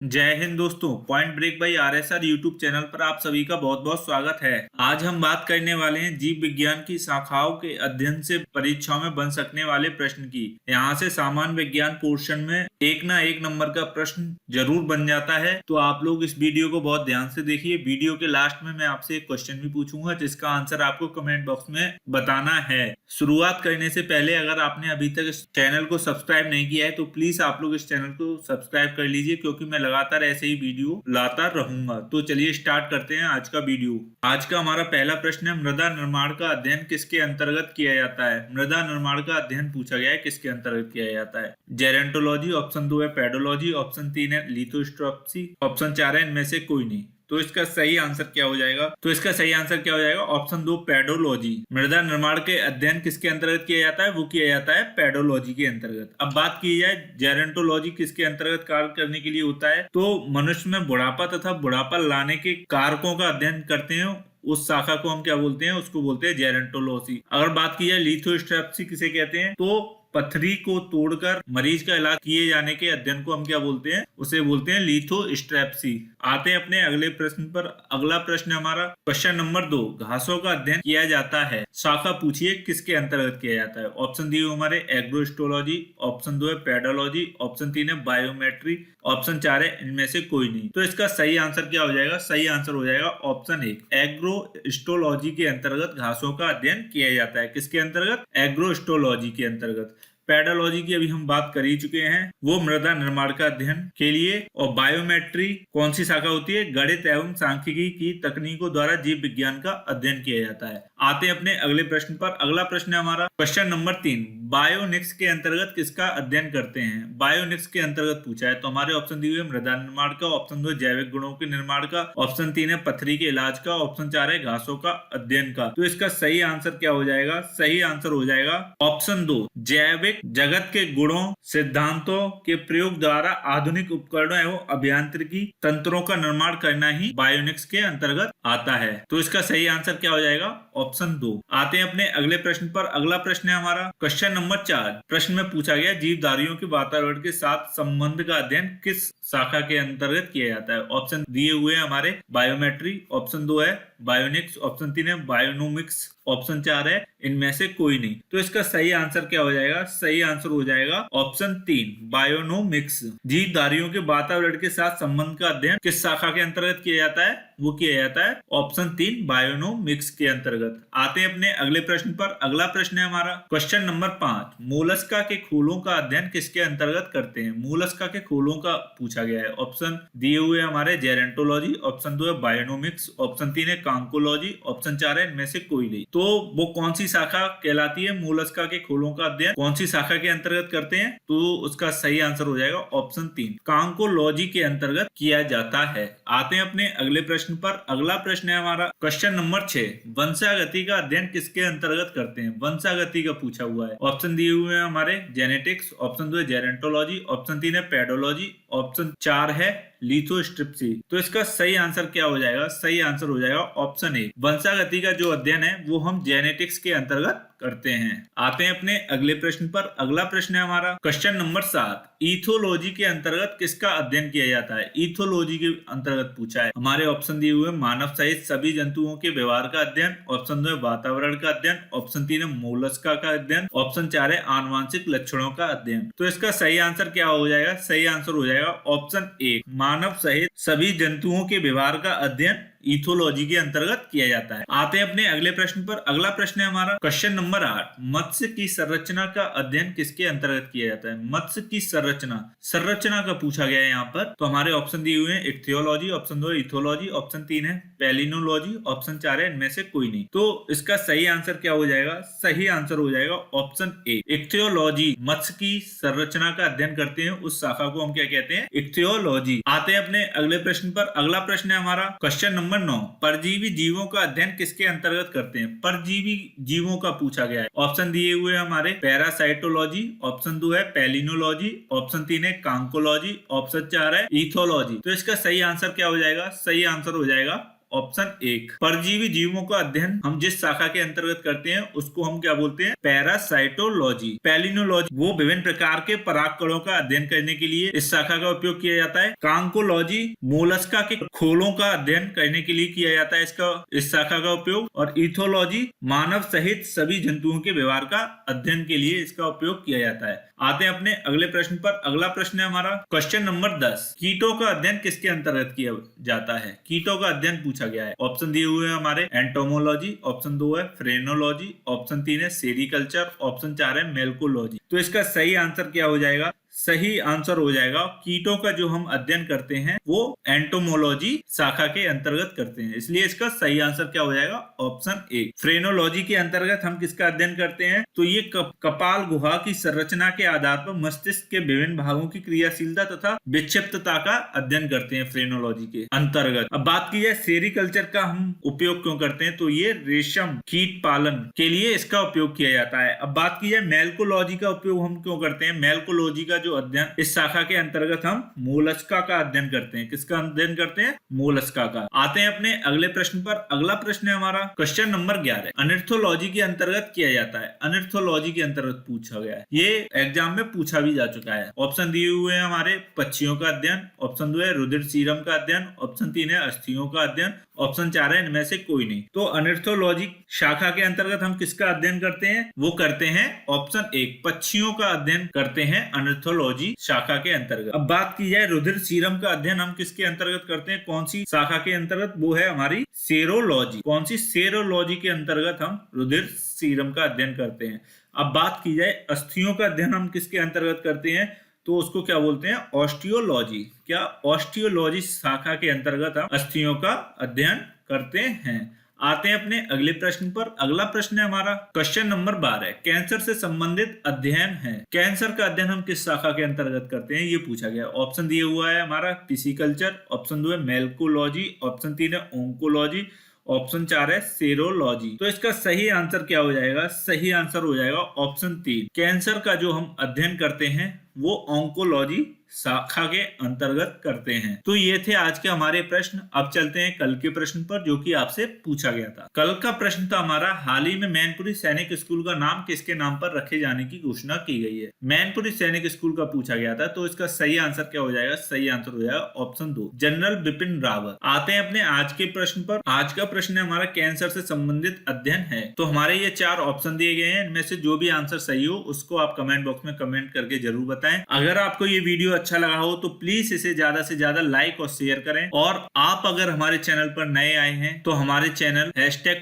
जय हिंद दोस्तों। Point break by RSR YouTube channel पर आप सभी का बहुत बहुत स्वागत है। आज हम बात करने वाले हैं जीव विज्ञान की शाखाओं के अध्ययन से परीक्षाओं में बन सकने वाले प्रश्न की। यहाँ से सामान्य विज्ञान पोर्शन में एक ना एक नंबर का प्रश्न जरूर बन जाता है, तो आप लोग इस वीडियो को बहुत ध्यान से देखिए। वीडियो के लास्ट में मैं आपसे एक क्वेश्चन भी पूछूंगा जिसका आंसर आपको कमेंट बॉक्स में बताना है। शुरुआत करने से पहले अगर आपने अभी तक इस चैनल को सब्सक्राइब नहीं किया है तो प्लीज आप लोग इस चैनल को सब्सक्राइब कर लीजिए, क्योंकि मैं लगातार ऐसे ही वीडियो लाता रहूंगा। तो चलिए स्टार्ट करते हैं आज का वीडियो। आज का हमारा पहला प्रश्न है, मृदा निर्माण का अध्ययन किसके अंतर्गत किया जाता है। मृदा निर्माण का अध्ययन पूछा गया है, किसके अंतर्गत किया जाता है। जेरेंटोलॉजी, ऑप्शन 2 है पेडोलॉजी, ऑप्शन 3 है लिथोस्ट्रोप्सी, ऑप्शन 4 है इनमें से कोई नहीं। तो इसका सही आंसर क्या हो जाएगा? Option 2 pedology. मृदा निर्माण के अध्ययन किसके अंतर्गत किया जाता है? वो किया जाता है पेडोलॉजी के अंतर्गत। अब बात की जाए जेरेंटोलॉजी किसके अंतर्गत कार्य करने के लिए होता है, तो मनुष्य में बुढ़ापा तथा बुढ़ापा लाने के कारकों का अध्ययन करते हैं। उस शाखा को हम क्या बोलते हैं? उसको बोलते हैं जेरेंटोलॉजी। अगर बात की जाए लिथोस्ट्रेप्सी किसे कहते हैं, तो पथरी को तोड़कर मरीज का इलाज किए जाने के अध्ययन को हम क्या बोलते हैं? उसे बोलते हैं लिथोस्ट्रेप्सी। आते हैं अपने अगले प्रश्न पर। अगला प्रश्न हमारा क्वेश्चन नंबर 2, घासों का अध्ययन किया जाता है, शाखा पूछिए किसके अंतर्गत किया जाता है। ऑप्शन दिए हमारे एग्रोस्टोलॉजी, ऑप्शन 2 है पेडोलॉजी, ऑप्शन 3 है बायोमेट्री, ऑप्शन 4 है इनमें से कोई नहीं। तो इसका सही आंसर क्या हो जाएगा? सही आंसर हो जाएगा ऑप्शन 1, एग्रोस्टोलॉजी के अंतर्गत घासों का अध्ययन किया जाता है। किसके अंतर्गत? एग्रोस्टोलॉजी के अंतर्गत। पेडोलॉजी की अभी हम बात कर ही चुके हैं, वो मृदा निर्माण का अध्ययन के लिए। और बायोमेट्री कौन सी शाखा होती है? गणित एवं सांख्यिकी की तकनीकों द्वारा जीव विज्ञान का अध्ययन किया जाता है। आते हैं अपने अगले प्रश्न पर। अगला प्रश्न है हमारा क्वेश्चन नंबर 3, बायोनिक्स के अंतर्गत किसका अध्ययन करते हैं। बायोनिक्स के अंतर्गत पूछा है, तो हमारे ऑप्शन दिए हुए मृदा निर्माण का, ऑप्शन 2 जैविक गुणों के निर्माण का, ऑप्शन 3 है पथरी के इलाज का, ऑप्शन 4 है घासों का अध्ययन का। तो इसका सही आंसर क्या हो जाएगा? सही आंसर हो जाएगा ऑप्शन 2, जैविक जगत के गुणों सिद्धांतों के प्रयोग द्वारा आधुनिक उपकरणों एवं अभियांत्रिकी तंत्रों का निर्माण करना ही बायोनिक्स के अंतर्गत आता है। तो इसका सही आंसर क्या हो जाएगा? ऑप्शन 2। आते हैं अपने अगले प्रश्न पर। अगला प्रश्न है हमारा क्वेश्चन नंबर 4। प्रश्न में पूछा गया, जीवधारियों के वातावरण के साथ संबंध का अध्ययन किस शाखा के अंतर्गत किया जाता है। ऑप्शन दिए हुए हैं हमारे बायोमेट्री, ऑप्शन 2 है बायोनिक्स, ऑप्शन 3 है बायोनोमिक्स, ऑप्शन 4 है इनमें से कोई नहीं। तो इसका सही आंसर क्या हो जाएगा? सही आंसर हो जाएगा ऑप्शन 3, बायोनोमिक्स। जीवधारियों के वातावरण के साथ संबंध का अध्ययन किस शाखा के अंतर्गत किया जाता है? वो किया जाता है ऑप्शन 3, बायोनोमिक्स के अंतर्गत। आते हैं अपने अगले प्रश्न पर। अगला प्रश्न है हमारा क्वेश्चन नंबर 5, मोलस्का के खोलों का अध्ययन किसके अंतर्गत करते हैं। मोलस्का के खोलों का पूछा गया है। ऑप्शन दिए हुए हमारे जेरेंटोलॉजी, ऑप्शन 2 है बायोनोमिक्स, ऑप्शन 3 है कांकोलॉजी, ऑप्शन 4 है इनमें से कोई नहीं। तो वो कौन सी शाखा कहलाती है? मोलस्का के खोलों का अध्ययन कौन सी शाखा के अंतर्गत करते हैं? तो उसका सही आंसर हो जाएगा ऑप्शन 3, कांकोलॉजी के अंतर्गत किया जाता है। आते हैं अपने अगले प्रश्न पर। अगला प्रश्न है हमारा क्वेश्चन नंबर 6, वंशागति का अध्ययन किसके अंतर्गत करते हैं। वंशागति का पूछा हुआ है। ऑप्शन दिए हुए हैं हमारे जेनेटिक्स, ऑप्शन 2 है जेरेंटोलॉजी, ऑप्शन 3 है पेडोलॉजी, ऑप्शन 4 है लिथोस्ट्रिप्सी। तो इसका सही आंसर क्या हो जाएगा? सही आंसर हो जाएगा ऑप्शन 1, वंशागति का जो अध्ययन है वो हम जेनेटिक्स के अंतर्गत करते हैं। आते हैं अपने अगले प्रश्न पर। अगला प्रश्न है हमारा क्वेश्चन नंबर 7, इथोलॉजी के अंतर्गत किसका अध्ययन किया जाता है। इथोलॉजी के अंतर्गत पूछा है। हमारे ऑप्शन दिए हुए मानव सहित सभी जंतुओं के व्यवहार का अध्ययन, ऑप्शन 2 है वातावरण का अध्ययन, ऑप्शन 3 है मोलस्का का अध्ययन, ऑप्शन 4 है आनुवांशिक लक्षणों का अध्ययन। तो इसका सही आंसर क्या हो जाएगा? सही आंसर हो जाएगा ऑप्शन 1, मानव सहित सभी जंतुओं के व्यवहार का अध्ययन इथोलॉजी के अंतर्गत किया जाता है। आते हैं अपने अगले प्रश्न पर। अगला प्रश्न है हमारा क्वेश्चन नंबर 8, मत्स्य की संरचना का अध्ययन किसके अंतर्गत किया जाता है। मत्स्य की संरचना का पूछा गया है यहाँ पर। तो हमारे ऑप्शन दिए हुए हैं इक्थियोलॉजी, ऑप्शन 2 इथोलॉजी, ऑप्शन 3 है पेलिनोलॉजी, ऑप्शन 4 है इनमें से कोई नहीं। तो इसका सही आंसर क्या हो जाएगा? सही आंसर हो जाएगा ऑप्शन 1, इक्थियोलॉजी। मत्स्य की संरचना का अध्ययन करते हैं उस शाखा को हम क्या कहते हैं? इक्थियोलॉजी। आते हैं अपने अगले प्रश्न पर। अगला प्रश्न है हमारा क्वेश्चन नंबर 9, परजीवी जीवों का अध्ययन किसके अंतर्गत करते हैं। परजीवी जीवों का पूछा गया है। ऑप्शन दिए हुए हमारे पैरासाइटोलॉजी, ऑप्शन 2 है पेलिनोलॉजी, ऑप्शन 3 है कांकोलॉजी, ऑप्शन 4 है इथोलॉजी। तो इसका सही आंसर क्या हो जाएगा? सही आंसर हो जाएगा ऑप्शन 1। परजीवी जीवों का अध्ययन हम जिस शाखा के अंतर्गत करते हैं उसको हम क्या बोलते हैं? पैरासाइटोलॉजी। पैलिनोलॉजी वो विभिन्न प्रकार के परागकणों का अध्ययन करने के लिए इस शाखा का उपयोग किया जाता है। कांकोलॉजी मोलस्का के खोलों का अध्ययन करने के लिए किया जाता है इस शाखा का उपयोग। और इथोलॉजी मानव सहित सभी जंतुओं के व्यवहार का अध्ययन के लिए इसका उपयोग किया जाता है। आते हैं अपने अगले प्रश्न पर। अगला प्रश्न है हमारा क्वेश्चन नंबर 10। कीटों का अध्ययन किसके अंतर्गत किया जाता है? कीटों का अध्ययन पूछा गया है। ऑप्शन दिए हुए हैं हमारे एंटोमोलॉजी, ऑप्शन 2 है फ्रेनोलॉजी, ऑप्शन 3 है सेरिकल्चर, ऑप्शन 4 है मेल्कोलॉजी। तो इसका सही आंसर क्या हो जाएगा? सही आंसर हो जाएगा कीटों का जो हम अध्ययन करते हैं वो एंटोमोलॉजी शाखा के अंतर्गत करते हैं, इसलिए इसका सही आंसर क्या हो जाएगा? ऑप्शन 1। फ्रेनोलॉजी के अंतर्गत हम किसका अध्ययन करते हैं? तो ये कपाल गुहा की संरचना के आधार पर मस्तिष्क के विभिन्न भागों की क्रियाशीलता तथा विक्षिप्तता का अध्ययन करते हैं फ्रेनोलॉजी के अंतर्गत। अब बात की जाए सेरिकल्चर का हम उपयोग क्यों करते हैं, तो ये रेशम कीट पालन के लिए इसका उपयोग किया जाता है। अब बात की जाए मेल्कोलॉजी का उपयोग हम क्यों करते हैं? मेल्कोलॉजी का जो अध्ययन इस शाखा के अंतर्गत हम मोलस्का का अध्ययन करते हैं। किसका अध्ययन करते हैं? मोलस्का का। आते हैं अपने अगले प्रश्न पर। अगला प्रश्न है हमारा क्वेश्चन नंबर 11। अनिर्थोलॉजी के अंतर्गत किया जाता है। अनिर्थोलॉजी के अंतर्गत पूछा गया है, ये एग्जाम में पूछा भी जा चुका है। ऑप्शन दिए हुए हैं हमारे पक्षियों का अध्ययन, ऑप्शन 2 है रुधिर सीरम का अध्ययन, ऑप्शन 3 है अस्थियों का अध्ययन, ऑप्शन 4 है इनमें से कोई नहीं। तो अनिर्थोलॉजी शाखा के अंतर्गत हम किसका अध्ययन करते हैं? वो करते हैं ऑप्शन 1 पक्षियों का अध्ययन करते हैं अनिर्थोलॉजी शाखा के अंतर्गत। अब बात की जाए रुधिर सीरम का अध्ययन हम किसके अंतर्गत करते हैं? कौन सी शाखा के अंतर्गत? वो है हमारी सेरोलॉजी। कौन सी? सेरोलॉजी के अंतर्गत हम रुधिर सीरम का अध्ययन करते हैं। अब बात की जाए अस्थियों का अध्ययन हम किसके अंतर्गत करते हैं? तो उसको क्या बोलते हैं? ऑस्टियोलॉजी। क्या? ऑस्टियोलॉजी शाखा के अंतर्गत हम अस्थियों का अध्ययन करते हैं। आते हैं अपने अगले प्रश्न पर। अगला प्रश्न है हमारा क्वेश्चन नंबर 12। कैंसर से संबंधित अध्ययन है। कैंसर का अध्ययन हम किस शाखा के अंतर्गत करते हैं, ये पूछा गया। ऑप्शन दिए हुआ है हमारा फिजिकल्चर, ऑप्शन 2 है मेल्कोलॉजी, ऑप्शन 3 है ओंकोलॉजी, ऑप्शन 4 है सेरोलॉजी। तो इसका सही आंसर क्या हो जाएगा? सही आंसर हो जाएगा ऑप्शन 3। कैंसर का जो हम अध्ययन करते हैं वो ओंकोलॉजी शाखा के अंतर्गत करते हैं। तो ये थे आज के हमारे प्रश्न। अब चलते हैं कल के प्रश्न पर जो कि आपसे पूछा गया था। कल का प्रश्न था हमारा, हाल ही में मैनपुरी सैनिक स्कूल का नाम किसके नाम पर रखे जाने की घोषणा की गई है। मैनपुरी सैनिक स्कूल का पूछा गया था, तो इसका सही आंसर क्या हो जाएगा? सही आंसर हो जाएगा ऑप्शन 2 जनरल बिपिन रावत। आते हैं अपने आज के प्रश्न पर। आज का प्रश्न है हमारा, कैंसर से संबंधित अध्ययन है। तो हमारे ये 4 ऑप्शन दिए गए हैं, इनमें से जो भी आंसर सही हो उसको आप कमेंट बॉक्स में कमेंट करके जरूर बताएं। अगर आपको ये वीडियो अच्छा लगा हो तो प्लीज इसे ज्यादा से ज्यादा लाइक और शेयर करें। और आप अगर हमारे चैनल पर नए आए हैं तो हमारे चैनल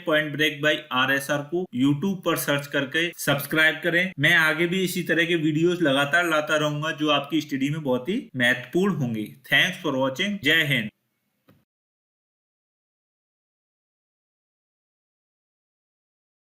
#PointBreak_RSR को YouTube पर सर्च करके सब्सक्राइब करें। मैं आगे भी इसी तरह के वीडियोस लगातार लाता रहूंगा जो आपकी स्टडी में बहुत ही महत्वपूर्ण होंगे। Thanks for watching. जय हिंद।